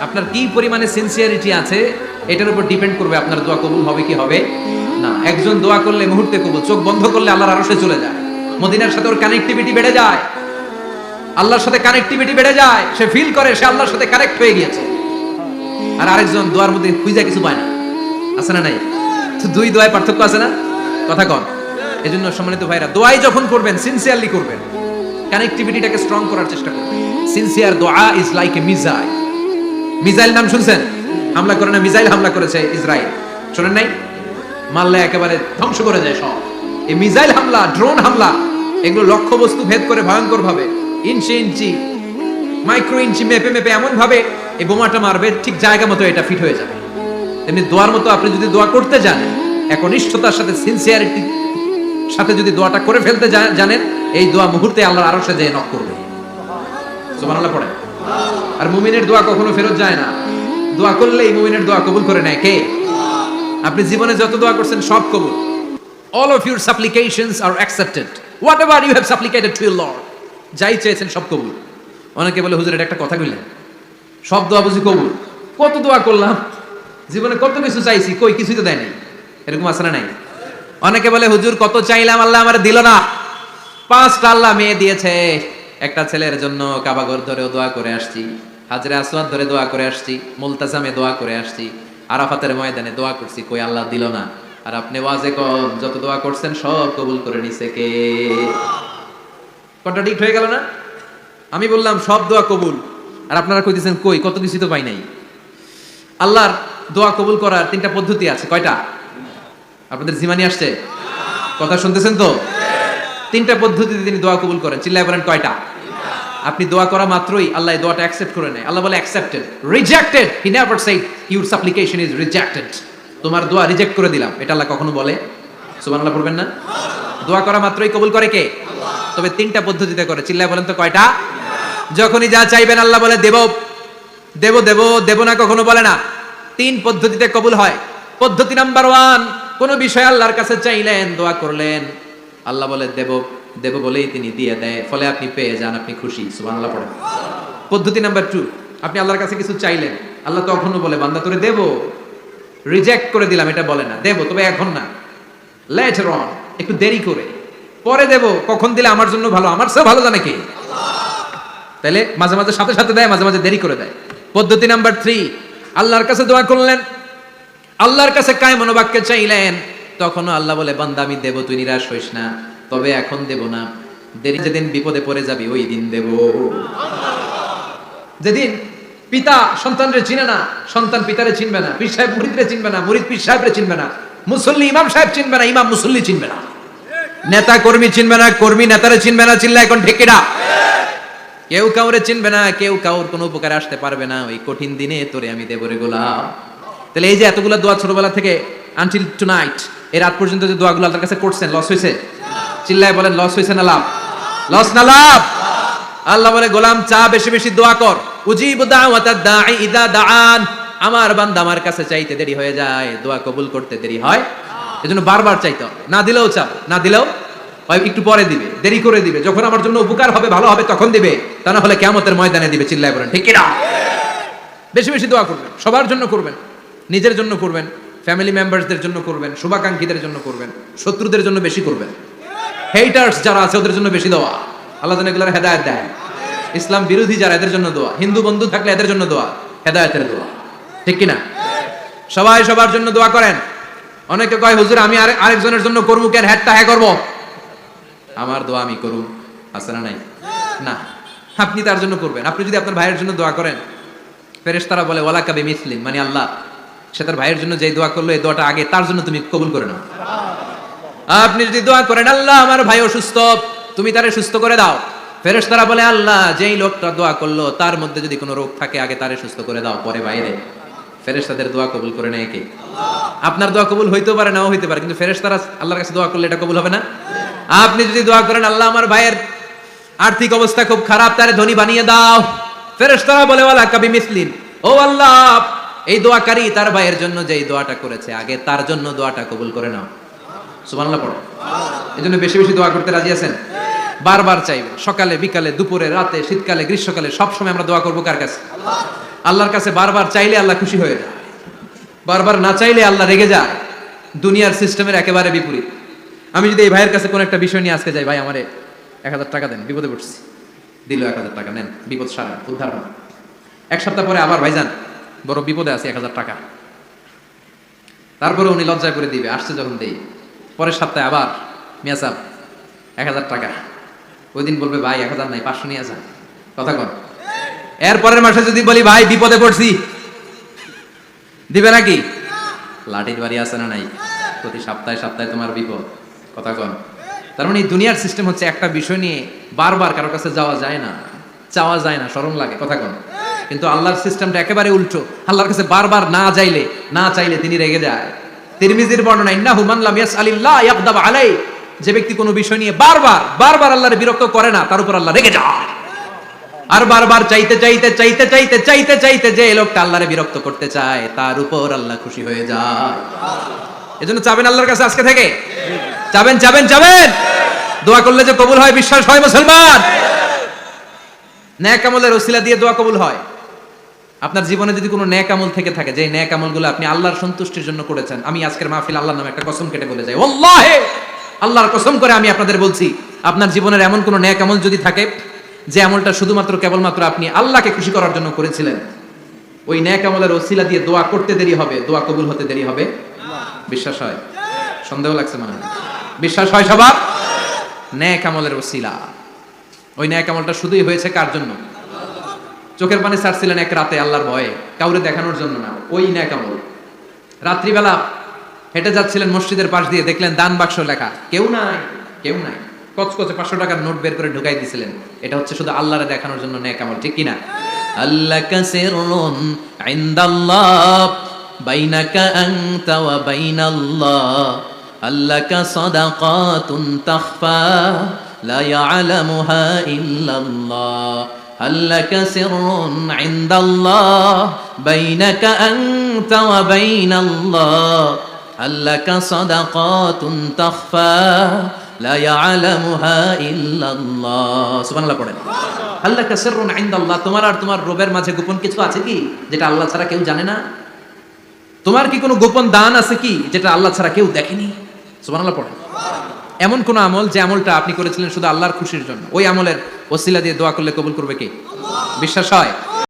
আপনার কি পরিমাণে সিনসিয়ারিটি আছে এটার উপর ডিপেন্ড করবে আপনার দোয়া কবুল হবে কি হবে না। একজন দোয়া করলে মুহূর্তে কবুল, চোখ বন্ধ করলে আল্লাহর আরশে চলে যায়, মদিনার সাথে ওর কানেক্টিভিটি বেড়ে যায়, আল্লাহর সাথে কানেক্টিভিটি বেড়ে যায়, সে ফিল করে সে আল্লাহর সাথে কানেক্ট হয়ে গিয়েছে। আর আরেকজন দোয়ার মধ্যে খুঁজে কিছু পায় না, আছে না নাই? তো দুই দোয়ায় পার্থক্য আছে না? কথা কন। এজন্য সম্মানিত ভাইরা, দোয়াই যখন করবেন সিনসিয়ারলি করবেন, কানেক্টিভিটিটাকে স্ট্রং করার চেষ্টা করবেন। সিনসিয়ার দোয়া is like a missile. Missile নাম শুনছেন? হামলা করে না, মিসাইল হামলা করেছে ইসরায়েল, শোনেন নাই? মারলে একেবারে ধ্বংস করে যায় সব। এই মিসাইল হামলা, ড্রোন হামলা, এগুলো লক্ষ্যবস্তু ভেদ করে ভয়ঙ্কর ভাবে ইঞ্চি ইঞ্চি, মাইক্রো ইঞ্চি মেপে মেপে এমন ভাবে এই বোমাটা মারবে, ঠিক জায়গা মতো এটা ফিট হয়ে যাবে। তেমনি দোয়ার মতো আপনি যদি দোয়া করতে জানেন, একনিষ্ঠতার সাথে সিনসিয়ারিটি সাথে যদি দোয়াটা করে ফেলতে জানেন, এই দোয়া মুহূর্তে আল্লাহর আরশে যেয়ে নক করবে। সুবহানাল্লাহ পড়ে। আর মুমিনের দোয়া কখনো ফেরত যায় না, দোয়া করলেই মুমিনের দোয়া কবুল করে নেয় কে? আপনি জীবনে যত দোয়া করছেন সব কবুল। All of your supplications are accepted. Whatever you have supplicated to your Lord, যাই চেয়েছেন সব কবুল। অনেকে বলে হুজুর এটা একটা কথা কইলেন, সব দোয়া বুঝি কবুল? কত দোয়া করলাম, জীবনে কত কিছু চাইছি, কই কিছুই তো দেয় নাই। এরকম আছে না নাই? অনেকে বলে হুজুর কত চাইলাম আল্লাহ আমারে দিল না। 5টা আল্লাহ মেয়ে দিয়েছে, একটা ছেলের জন্য কাবাগর ধরেও দোয়া করে আসছি, হাজরে আসওয়াদ ধরে দোয়া করে আসছি, মুলতাজামে দোয়া করে আসছি, আরাফাতের ময়দানে দোয়া করছি, কই আল্লাহ দিল না। আর আপনি ওয়াজে কোন যত দোয়া করছেন সব কবুল করে নিছে কে? কন্ট্রাডিক্ট হয়ে গেল না? আমি বললাম সব দোয়া কবুল, আর আপনারা কইতেছেন কই কত কিছু তো পাই নাই। আল্লাহর দোয়া কবুল করার 3টা পদ্ধতি আছে। কয়টা? আপনাদের জিমানি আসছে? কথা শুনতেছেন তো? 3টা পদ্ধতিতে তিনি দোয়া কবুল করেন। চিল্লায় বলেন কয়টা? আপনি দোয়া করা মাত্রই আল্লাহ এই দোয়াটা অ্যাকসেপ্ট করে নেয়। আল্লাহ বলে accepted, rejected he never shed your সাপ্লিকেশন is rejected. তোমার দোয়া রিজেক্ট করে দিলাম, এটা আল্লাহ কখনো বলে? সুবহানাল্লাহ পড়বেন না? দোয়া করা মাত্রই কবুল করে কে? তবে 3টা পদ্ধতিতে করে। চিল্লায় বলেন তো কয়টা? যখনই যা চাইবেন আল্লাহ বলে দেব দেব দেব, দেব না কখনো বলে না। 3 পদ্ধতিতে কবুল হয়। পদ্ধতি নাম্বার 1, কোন বিষয় আল্লাহর কাছে চাইলেন, দোয়া করলেন, আল্লাহ বলে দেব দেব বলেই তিনি দিয়ে দেয়, ফলে আপনি পেয়ে যান, আপনি খুশি। সুবহানাল্লাহ পড়েন। পদ্ধতি নাম্বার 2, আপনি আল্লাহর কাছে কিছু চাইলেন, আল্লাহ তখনও বলে বান্দা তোরে দেব, রিজেক্ট করে দিলাম এটা বলে না, দেব তবে এখন না, লেটার অন, একটু দেরি করে, পরে দেব। কখন দিলে আমার জন্য ভালো, আমার চেয়ে ভালো জানে কে? তাহলে মাঝে মাঝে সাথে সাথে দেয়, মাঝে মাঝে দেরি করে দেয়। পদ্ধতি নাম্বার 3, আল্লাহর কাছে দোয়া করলেন, আল্লাহর কাছে কায় মনোবাক্যে চাইলেন, তখনও আল্লাহ বলে বান্দা আমি দেব, তুই নিরাশ হইস না, তবে এখন দেব না, দেরি, যেদিন বিপদে পড়ে যাবি ওই দিন দেব। যেদিন পিতা সন্তানরে চিনে না, সন্তান পিতারে চিনবে না, পীর সাহেব মুরিদরে চিনবে না, মুরিদ পীর সাহেবরে চিনবে না, মুসল্লি ইমাম সাহেব চিনবে না, ইমাম মুসল্লি চিনবে না, নেতা কর্মী চিনবে না, কর্মী নেতারে চিনবে না। চিল্লা এখন ঠিক কিনা? কেউ কাউরে চিনবে না, কেউ কাউর কোনো উপকারে আসতে পারবে না। ওই কঠিন দিনে তোরে আমি দেব রে গোলাম। তাহলে এই যে এতগুলা দোয়া ছোটবেলা থেকে আনটিল টুনাইট, এই রাত পর্যন্ত যে দোয়াগুলো আল্লাহর কাছে করছেন, লস হয়েছে? চিল্লায় বলেন লস হয়েছে না লাভ? লস না লাভ? আল্লাহ বলে গোলাম চা বেশি বেশি দোয়া কর, উজিবু দাওয়াতাদ দাঈ ইযা দাআন। আমার বান্দা আমার কাছে চাইতে দেরি হয়ে যায়, দোয়া কবুল করতে দেরি হয়, এজন্য বারবার চাইতে হবে। না দিলেও চাও, না দিলেও হয় একটু পরে দিবে, দেরি করে দিবে, যখন আমার জন্য উপকার হবে, ভালো হবে, তখন দিবে, তা না হলে কিয়ামতের ময়দানে দিবে। চিল্লায় বলেন ঠিক কিনা? বেশি বেশি দোয়া করবেন, সবার জন্য করবেন, নিজের জন্য করবেন, ফ্যামিলি মেম্বারসদের জন্য করবেন, শুভাকাঙ্ক্ষীদের জন্য করবেন, শত্রুদের জন্য বেশি করবেন, হেটার্স যারা আছে ওদের জন্য বেশি দোয়া। আল্লাহ যেন এগুলোর হেদায়েত দেয়। ইসলাম বিরোধী যারা এদের জন্য দোয়া, হিন্দু বন্ধু থাকলে এদের জন্য দোয়া, হেদায়েতের দোয়া, ঠিক কিনা? সবাই সবার জন্য দোয়া করেন। অনেকে কয় হুজুর আমি আরেকজনের জন্য করবো কেন, হ্যাটটা হ্যাঁ করবো, আমার দোয়া আমি করব, আছে না নাই? না, আপনি তার জন্য করবেন। আপনি যদি আপনার ভাইয়ের জন্য দোয়া করেন, ফেরেশতারা বলে ওয়ালাকা বিমিসলিন, মানে আল্লাহ সে তার ভাইয়ের জন্য যেই দোয়া করলো এই দোয়াটা আগে তার জন্য তুমি কবুল করে নাও। আপনি যদি দোয়া করেন আল্লাহ আমার ভাই অসুস্থ, তুমি তারে সুস্থ করে দাও, ফেরেশতারা বলে আল্লাহ যেই লোকটা দোয়া করলো তার মধ্যে যদি কোনো রোগ থাকে আগে তারে সুস্থ করে দাও, পরে বাইরে। ফেরেশতাদের দোয়া কবুল করে নেয় কে? আপনার দোয়া কবুল হইতেও পারে, নাও হইতে পারে, কিন্তু ফেরেশতারা আল্লাহর কাছে দোয়া করলে এটা কবুল হবে না? আপনি যদি দোয়া করেন আল্লাহ আমার ভাইয়ের আর্থিক অবস্থা খুব খারাপ, তারে ধনী বানিয়ে দাও, ফেরেশতারা বলে ওয়ালাকা বিমিসলিন, ও আল্লাহ এই দোয়াকারী তার ভাইয়ের জন্য যেই দোয়াটা করেছে আগে তার জন্য দোয়াটা কবুল করে নাও। সুবহানাল্লাহ পড়ো। এজন্য বেশি বেশি দোয়া করতে রাজি আছেন? বারবার চাইবেন, সকালে বিকালে দুপুরে রাতে শীতকালে গ্রীষ্মকালে সব সময় আমরা দোয়া করব কার কাছে? আল্লাহর কাছে বারবার চাইলে আল্লাহ খুশি হয়ে যায়, বারবার না চাইলে আল্লাহ রেগে যায়। দুনিয়ার সিস্টেমের একেবারে বিপরীত। আমি যদি এই ভাইয়ের কাছে কোনো একটা বিষয় নিয়ে আজকে যাই, ভাই আমারে 1000 টাকা দেন, বিপদে পড়ছি, দিল 1000 টাকা, নেন, বিপদ সারা, উদ্ধার হন। এক সপ্তাহ পরে আবার ভাইজান বড় বিপদে আছি, 1000 টাকা। তারপরে উনি লজ্জায় করে দিবে, আসছে যখন দেই। পরের সপ্তাহে আবার মিয়া সাহেব 1000 টাকা। ওই দিন বলবে ভাই 1000 নাই, 500 নিয়ে যান, কথা কন। এর পরের মাসে যদি বলি ভাই বিপদে পড়ছি, দিবে নাকি? লাঠির বাড়ি আছে না নাই? প্রতি সপ্তাহে সপ্তাহে তোমার বিপদ, কথা কন। তার মানে এই দুনিয়ার সিস্টেম হচ্ছে একটা বিষয় নিয়ে বারবার কারোর কাছে যাওয়া যায় না, চাওয়া যায় না, শরম লাগে, কথা কন। কিন্তু আল্লাহর সিস্টেমটা একেবারে উল্টো। আল্লাহর কাছে বারবার না চাইলে তিনি রেগে যায়। তিরমিজির বর্ণনা, ইন্নাহু মান লাম ইয়াসআলিল্লাহ ইয়াগদাব আলাই, যে ব্যক্তি কোনো বিষয় নিয়ে বারবার আল্লাহর বিরক্ত করে না, তার উপর আল্লাহ রেগে যায়। আর বারবার চাইতে যে লোকটা আল্লাহরে বিরক্ত করতে চায়, তার উপর আল্লাহ খুশি হয়ে যায়। এজন্য চাবেন আল্লাহর কাছে আজকে থেকে, চাবেন। দোয়া করলে যে কবুল হয়, বিশ্বাস হয় মুসলমান। নেক আমলের ওসিলা দিয়ে দোয়া কবুল হয়। আপনার জীবনে যদি কোনো নেক আমল থেকে থাকে, যে নেক আমলগুলো আপনি আল্লাহর সন্তুষ্টির জন্য করেছেন, আমি আজকের মাহফিল আল্লাহর নামে একটা কসম কেটে বলে যাই, ওয়াল্লাহি, আল্লাহর কসম করে আমি আপনাদের বলছি, আপনার জীবনের এমন কোনো নেক আমল যদি থাকে, যে আমলটা শুধুমাত্র কেবলমাত্র আপনি আল্লাহকে খুশি করার জন্য করেছিলেন, ওই নেক আমলের ওসিলা দিয়ে দোয়া করতে দেরি হবে, দোয়া কবুল হতে দেরি হবে। বিশ্বাস হয়? সন্দেহ লাগছে মনে হয়? বিশ্বাস হয় সবার? নেক আমলের ওসিলা, ওই নেক আমলটা শুধুই হয়েছে কার জন্য? চোখের পানি ছাড়ছিলেন এক রাতে আল্লাহর ভয়ে, কাউরে দেখানোর জন্য না, ওই নেক আমল। রাত্রিবেলা হেঁটে যাচ্ছিলেন মসজিদের পাশ দিয়ে, দেখলেন দান বাক্স লেখা, কেউ নাই। কচকচে 500 টাকার নোট বের করে ঢুকাই দিছিলেন। এটা হচ্ছে শুধু আল্লাহরে দেখানোর জন্য নেক আমল, ঠিক কিনা? আল্লাকা সিররুন ইনদাল্লাহ বাইনাকা আনতা ওয়া বাইনাল্লাহ, আল্লাকা সাদাকাতুন তাখফা লা ইয়ালামুহা ইল্লাল্লাহ, আল্লাকা সিররুন ইনদাল্লাহ বাইনাকা আনতা ওয়া বাইনাল্লাহ, আল্লাকা সাদাকাতুন তাখফা লা ইয়ালামুহা ইল্লাল্লাহ। সুবহানাল্লাহ পড়েন। আল্লাকা সিররুন ইনদাল্লাহ, তোমার আর তোমার রবের মাঝে গোপন কিছু আছে কি, যেটা আল্লাহ ছাড়া কেউ জানে না? তোমার কি কোনো গোপন দান আছে কি, যেটা আল্লাহ ছাড়া কেউ দেখেনি? সুবহানাল্লাহ পড়েন। এমন কোন আমল, যে আমলটা আপনি করেছিলেন শুধু আল্লাহর খুশির জন্য, ওই আমলের ওসিলা দিয়ে দোয়া করলে কবুল করবে কে? বিশ্বাস হয়?